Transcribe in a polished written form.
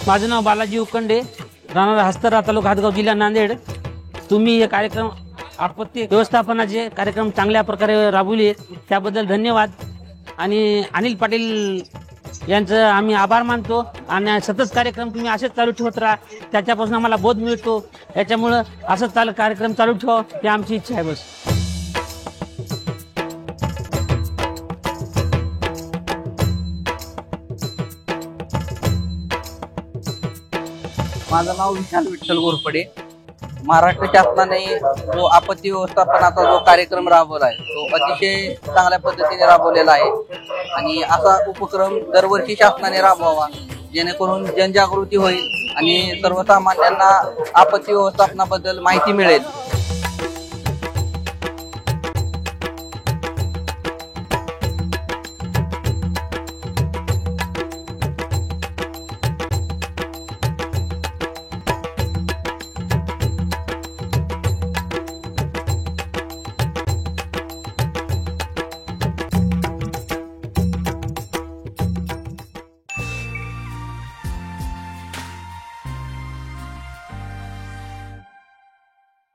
माझं नाव बालाजी उकंडे, राहणार हस्तरा, तालुका हातगाव, जिल्हा नांदेड। तुम्ही हे कार्यक्रम आपत्ती व्यवस्थापनाचे कार्यक्रम चांगल्या प्रकारे राबवले त्याबद्दल धन्यवाद। आणि अनिल पाटील यांचं आम्ही आभार मानतो। आणि सतत कार्यक्रम तुम्ही असेच चालू ठेवत राहा, त्याच्यापासून आम्हाला बोध मिळतो। याच्यामुळे असंच कार्यक्रम चालू ठेवा ही आमची इच्छा आहे बस। माझं नाव विशाल विठ्ठल गोरपडे। महाराष्ट्र शासनाने जो आपत्ती व्यवस्थापनाचा जो कार्यक्रम राबवला आहे तो अतिशय चांगल्या पद्धतीने राबवलेला आहे आणि असा उपक्रम दरवर्षी शासनाने राबवावा, जेणेकरून जनजागृती होईल आणि सर्वसामान्यांना आपत्ती व्यवस्थापनाबद्दल माहिती मिळेल।